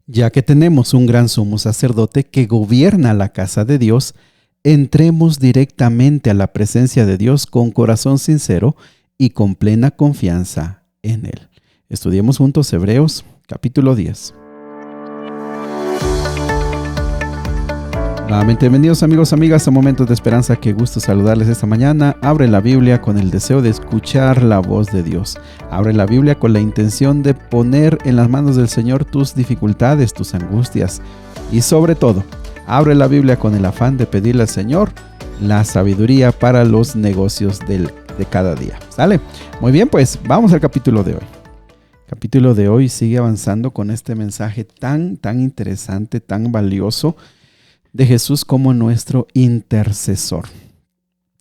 Ya que tenemos un gran sumo sacerdote que gobierna la casa de Dios, entremos directamente a la presencia de Dios con corazón sincero y con plena confianza en Él. Estudiemos juntos Hebreos capítulo 10. Nuevamente, bienvenidos amigos, amigas a Momentos de Esperanza. Qué gusto saludarles esta mañana. Abre la Biblia con el deseo de escuchar la voz de Dios. Abre la Biblia con la intención de poner en las manos del Señor tus dificultades, tus angustias. Y sobre todo, abre la Biblia con el afán de pedirle al Señor la sabiduría para los negocios de cada día. ¿Sale? Muy bien, pues vamos al capítulo de hoy. El capítulo de hoy sigue avanzando con este mensaje tan interesante, tan valioso, de Jesús como nuestro intercesor.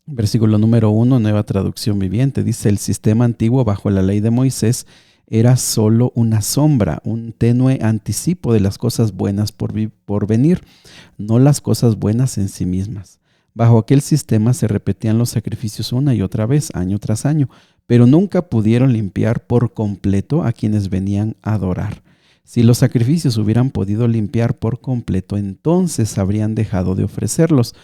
Versículo número 1, Nueva Traducción Viviente, dice: el sistema antiguo bajo la ley de Moisés era solo una sombra, un tenue anticipo de las cosas buenas por venir, no las cosas buenas en sí mismas. Bajo aquel sistema se repetían los sacrificios una y otra vez, año tras año, pero nunca pudieron limpiar por completo a quienes venían a adorar. Si los sacrificios hubieran podido limpiar por completo, entonces habrían dejado de ofrecerlos,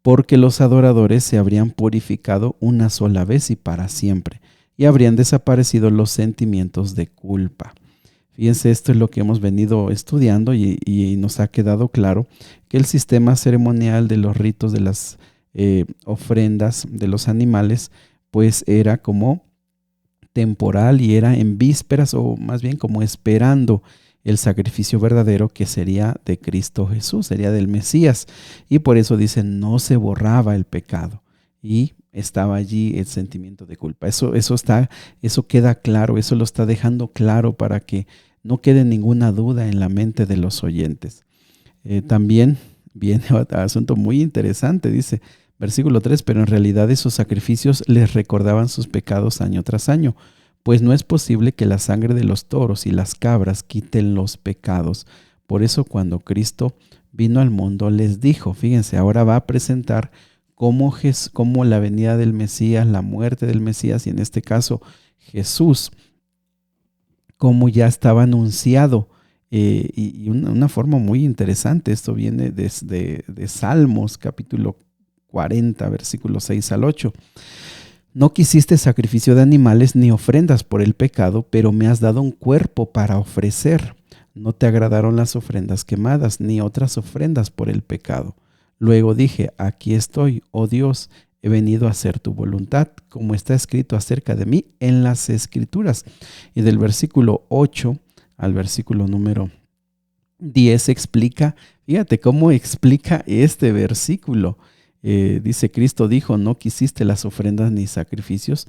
porque los adoradores se habrían purificado una sola vez y para siempre, y habrían desaparecido los sentimientos de culpa. Fíjense, esto es lo que hemos venido estudiando y nos ha quedado claro que el sistema ceremonial de los ritos de las ofrendas de los animales, pues era como temporal y era en vísperas, o más bien como esperando el sacrificio verdadero que sería de Cristo Jesús, sería del Mesías. Y por eso dicen, no se borraba el pecado y estaba allí el sentimiento de culpa. Eso queda claro, eso lo está dejando claro para que no quede ninguna duda en la mente de los oyentes. También viene otro asunto muy interesante, dice versículo 3, pero en realidad esos sacrificios les recordaban sus pecados año tras año, pues no es posible que la sangre de los toros y las cabras quiten los pecados. Por eso cuando Cristo vino al mundo les dijo, fíjense, ahora va a presentar cómo la venida del Mesías, la muerte del Mesías, y en este caso Jesús, como ya estaba anunciado, y una forma muy interesante. Esto viene de Salmos capítulo 40, versículos 6 al 8. No quisiste sacrificio de animales ni ofrendas por el pecado, pero me has dado un cuerpo para ofrecer. No te agradaron las ofrendas quemadas, ni otras ofrendas por el pecado. Luego dije, aquí estoy, oh Dios, he venido a hacer tu voluntad, como está escrito acerca de mí en las Escrituras. Y del versículo 8 al versículo número 10 explica, fíjate cómo explica este versículo. Dice, Cristo dijo, no quisiste las ofrendas ni sacrificios,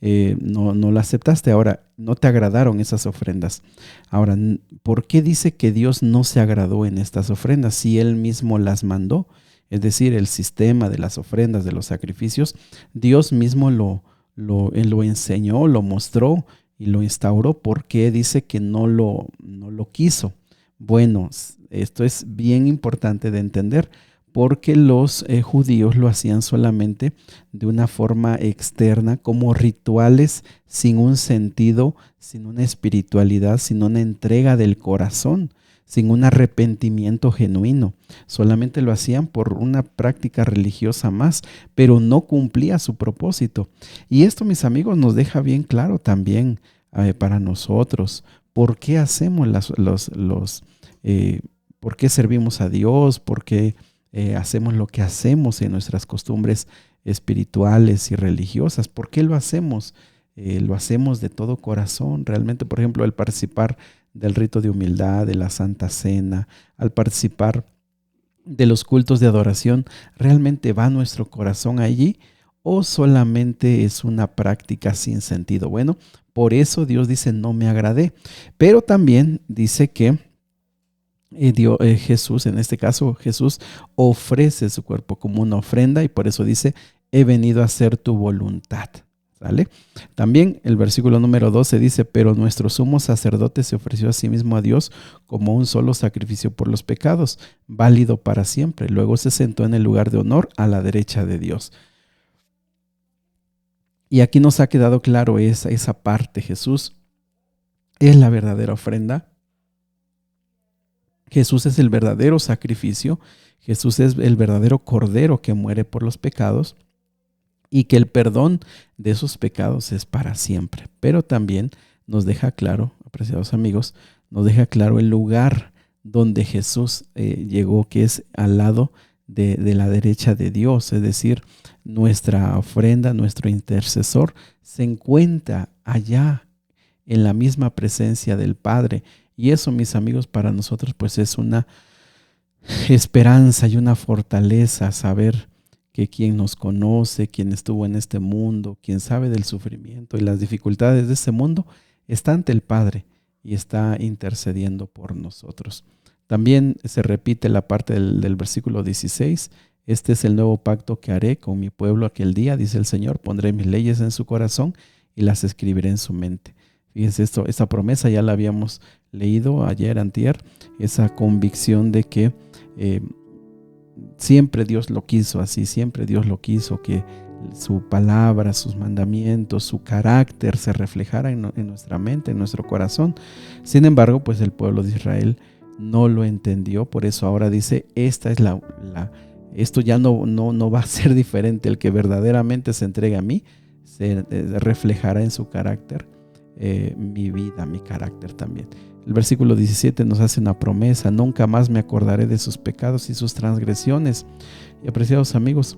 no la aceptaste, ahora no te agradaron esas ofrendas. Ahora, ¿por qué dice que Dios no se agradó en estas ofrendas si Él mismo las mandó? Es decir, el sistema de las ofrendas, de los sacrificios, Dios mismo lo enseñó, lo mostró y lo instauró. ¿Por qué dice que no lo quiso? Bueno, esto es bien importante de entender, porque los judíos lo hacían solamente de una forma externa, como rituales sin un sentido, sin una espiritualidad, sin una entrega del corazón, sin un arrepentimiento genuino. Solamente lo hacían por una práctica religiosa más, pero no cumplía su propósito. Y esto, mis amigos, nos deja bien claro también para nosotros. ¿Por qué hacemos por qué servimos a Dios? ¿Por qué hacemos lo que hacemos en nuestras costumbres espirituales y religiosas? ¿Por qué lo hacemos? Lo hacemos de todo corazón. Realmente, por ejemplo, al participar del rito de humildad, de la Santa Cena, al participar de los cultos de adoración, ¿realmente va nuestro corazón allí o solamente es una práctica sin sentido? Bueno, por eso Dios dice, no me agradé. Pero también dice que Jesús, en este caso Jesús, ofrece su cuerpo como una ofrenda y por eso dice, he venido a hacer tu voluntad. ¿Sale? También el versículo número 12 dice, pero nuestro sumo sacerdote se ofreció a sí mismo a Dios como un solo sacrificio por los pecados, válido para siempre. Luego se sentó en el lugar de honor a la derecha de Dios. Y aquí nos ha quedado claro esa parte. Jesús es la verdadera ofrenda. Jesús es el verdadero sacrificio, Jesús es el verdadero cordero que muere por los pecados y que el perdón de esos pecados es para siempre. Pero también nos deja claro, apreciados amigos, nos deja claro el lugar donde Jesús llegó, que es al lado de la derecha de Dios, es decir, nuestra ofrenda, nuestro intercesor se encuentra allá en la misma presencia del Padre. Y eso, mis amigos, para nosotros pues es una esperanza y una fortaleza saber que quien nos conoce, quien estuvo en este mundo, quien sabe del sufrimiento y las dificultades de este mundo, está ante el Padre y está intercediendo por nosotros. También se repite la parte del versículo 16. Este es el nuevo pacto que haré con mi pueblo aquel día, dice el Señor. Pondré mis leyes en su corazón y las escribiré en su mente. Fíjense esto, esta promesa ya la habíamos leído ayer, antier, esa convicción de que siempre Dios lo quiso así, siempre Dios lo quiso, que su palabra, sus mandamientos, su carácter se reflejara en nuestra mente, en nuestro corazón. Sin embargo, pues el pueblo de Israel no lo entendió, por eso ahora dice, esto ya no va a ser diferente. El que verdaderamente se entregue a mí se reflejará en su carácter, mi vida, mi carácter también. El versículo 17 nos hace una promesa: nunca más me acordaré de sus pecados y sus transgresiones. Y apreciados amigos,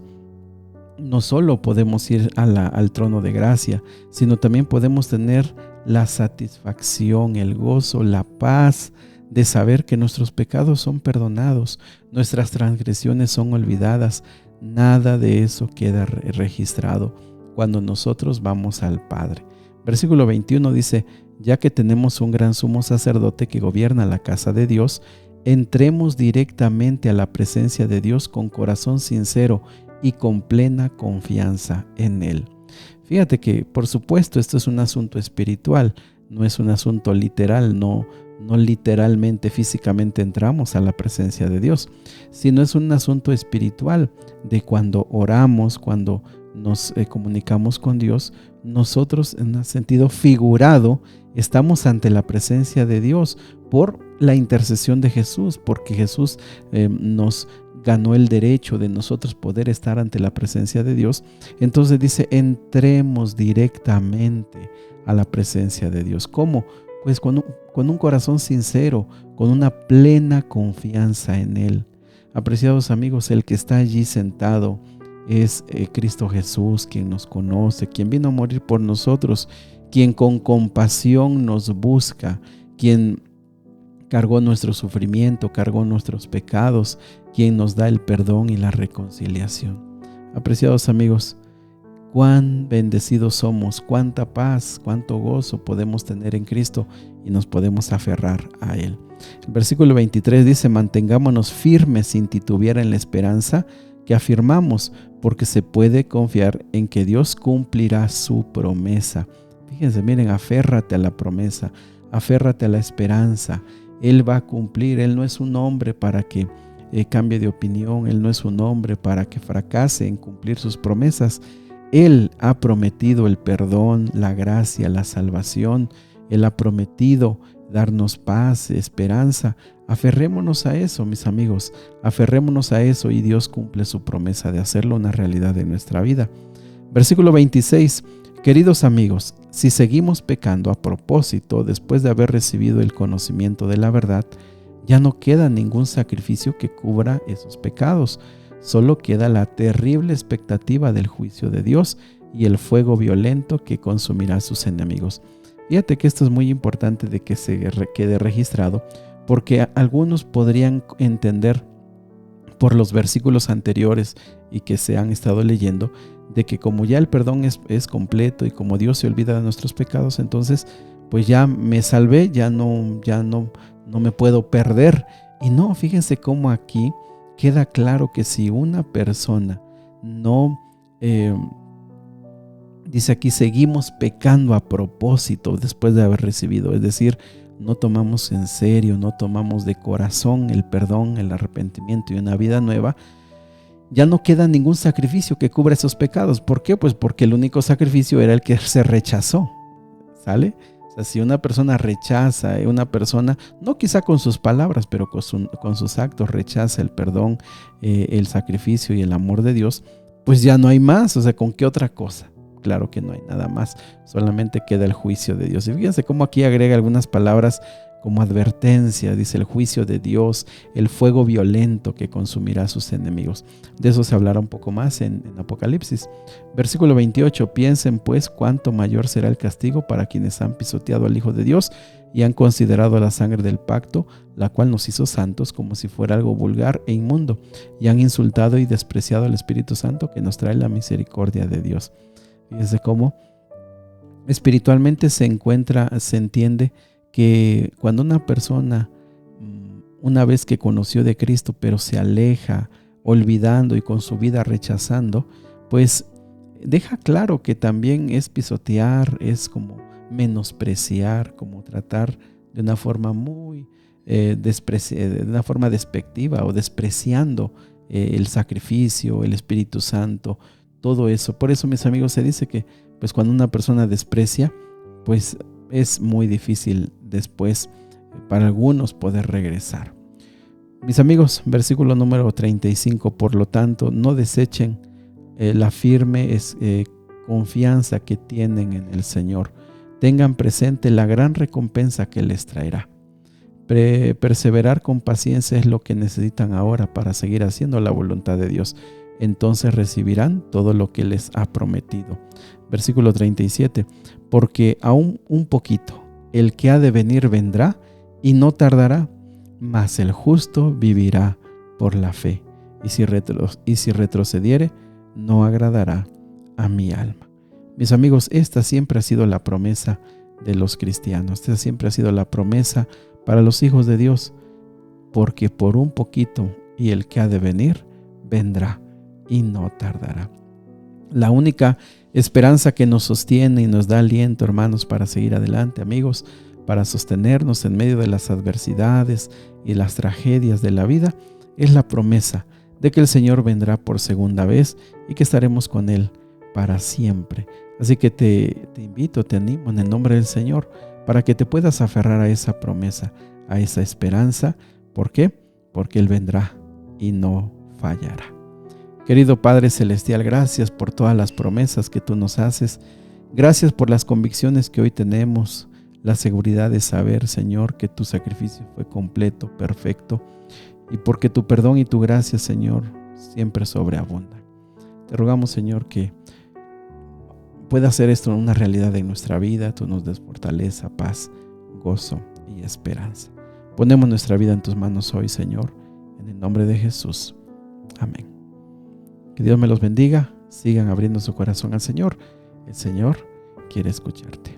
no solo podemos ir al trono de gracia, sino también podemos tener la satisfacción, el gozo, la paz de saber que nuestros pecados son perdonados, nuestras transgresiones son olvidadas. Nada de eso queda registrado cuando nosotros vamos al Padre. Versículo 21 dice: ya que tenemos un gran sumo sacerdote que gobierna la casa de Dios, entremos directamente a la presencia de Dios con corazón sincero y con plena confianza en Él. Fíjate que, por supuesto, esto es un asunto espiritual, no es un asunto literal, no literalmente, físicamente entramos a la presencia de Dios, sino es un asunto espiritual de cuando oramos, cuando nos comunicamos con Dios, nosotros en un sentido figurado estamos ante la presencia de Dios por la intercesión de Jesús, porque Jesús nos ganó el derecho de nosotros poder estar ante la presencia de Dios. Entonces dice: entremos directamente a la presencia de Dios. ¿Cómo? Pues con un corazón sincero, con una plena confianza en Él. Apreciados amigos, el que está allí sentado es Cristo Jesús, quien nos conoce, quien vino a morir por nosotros, quien con compasión nos busca, quien cargó nuestro sufrimiento, cargó nuestros pecados, quien nos da el perdón y la reconciliación. Apreciados amigos, cuán bendecidos somos, cuánta paz, cuánto gozo podemos tener en Cristo y nos podemos aferrar a Él. El versículo 23 dice: mantengámonos firmes sin titubear en la esperanza que afirmamos, porque se puede confiar en que Dios cumplirá su promesa. Fíjense, miren, aférrate a la promesa, aférrate a la esperanza. Él va a cumplir. Él no es un hombre para que cambie de opinión. Él no es un hombre para que fracase en cumplir sus promesas. Él ha prometido el perdón, la gracia, la salvación. Él ha prometido darnos paz, esperanza. Aferrémonos a eso, mis amigos. Aferrémonos a eso y Dios cumple su promesa de hacerlo una realidad en nuestra vida. Versículo 26. Queridos amigos, si seguimos pecando a propósito después de haber recibido el conocimiento de la verdad, ya no queda ningún sacrificio que cubra esos pecados. Solo queda la terrible expectativa del juicio de Dios y el fuego violento que consumirá a sus enemigos. Fíjate que esto es muy importante de que se quede registrado, porque algunos podrían entender por los versículos anteriores y que se han estado leyendo, de que como ya el perdón es completo y como Dios se olvida de nuestros pecados, entonces pues ya me salvé, ya no me puedo perder. Y no, fíjense cómo aquí queda claro que si una persona no, dice aquí, seguimos pecando a propósito después de haber recibido, es decir, no tomamos en serio, no tomamos de corazón el perdón, el arrepentimiento y una vida nueva, ya no queda ningún sacrificio que cubra esos pecados. ¿Por qué? Pues porque el único sacrificio era el que se rechazó, ¿sale? sea, si una persona rechaza, una persona, no quizá con sus palabras, pero con sus actos rechaza el perdón, el sacrificio y el amor de Dios, pues ya no hay más. O sea, ¿con qué otra cosa? Claro que no hay nada más, solamente queda el juicio de Dios. Y fíjense cómo aquí agrega algunas palabras como advertencia, dice el juicio de Dios, el fuego violento que consumirá a sus enemigos. De eso se hablará un poco más en Apocalipsis. Versículo 28, piensen pues cuánto mayor será el castigo para quienes han pisoteado al Hijo de Dios y han considerado la sangre del pacto, la cual nos hizo santos, como si fuera algo vulgar e inmundo, y han insultado y despreciado al Espíritu Santo que nos trae la misericordia de Dios. Fíjense cómo espiritualmente se entiende que cuando una persona, una vez que conoció de Cristo, pero se aleja, olvidando y con su vida rechazando, pues deja claro que también es pisotear, es como menospreciar, como tratar de una forma muy de una forma despectiva o despreciando el sacrificio, el Espíritu Santo, todo eso. Por eso, mis amigos, se dice que pues cuando una persona desprecia, pues es muy difícil después para algunos poder regresar. Mis amigos, versículo número 35, por lo tanto, no desechen la firme confianza que tienen en el Señor. Tengan presente la gran recompensa que les traerá. Perseverar con paciencia es lo que necesitan ahora para seguir haciendo la voluntad de Dios. Entonces recibirán todo lo que les ha prometido. Versículo 37, porque aún un poquito, el que ha de venir vendrá y no tardará, mas el justo vivirá por la fe. Y si retrocediere, no agradará a mi alma. Mis amigos, esta siempre ha sido la promesa de los cristianos. Esta siempre ha sido la promesa para los hijos de Dios. Porque por un poquito, y el que ha de venir, vendrá y no tardará. La única esperanza que nos sostiene y nos da aliento, hermanos, para seguir adelante, amigos, para sostenernos en medio de las adversidades y las tragedias de la vida, es la promesa de que el Señor vendrá por segunda vez y que estaremos con Él para siempre. Así que te invito, te animo en el nombre del Señor para que te puedas aferrar a esa promesa, a esa esperanza. ¿Por qué? Porque Él vendrá y no fallará. Querido Padre Celestial, gracias por todas las promesas que tú nos haces. Gracias por las convicciones que hoy tenemos, la seguridad de saber, Señor, que tu sacrificio fue completo, perfecto, y porque tu perdón y tu gracia, Señor, siempre sobreabundan. Te rogamos, Señor, que pueda hacer esto una realidad en nuestra vida. Tú nos des fortaleza, paz, gozo y esperanza. Ponemos nuestra vida en tus manos hoy, Señor, en el nombre de Jesús. Amén. Que Dios me los bendiga. Sigan abriendo su corazón al Señor. El Señor quiere escucharte.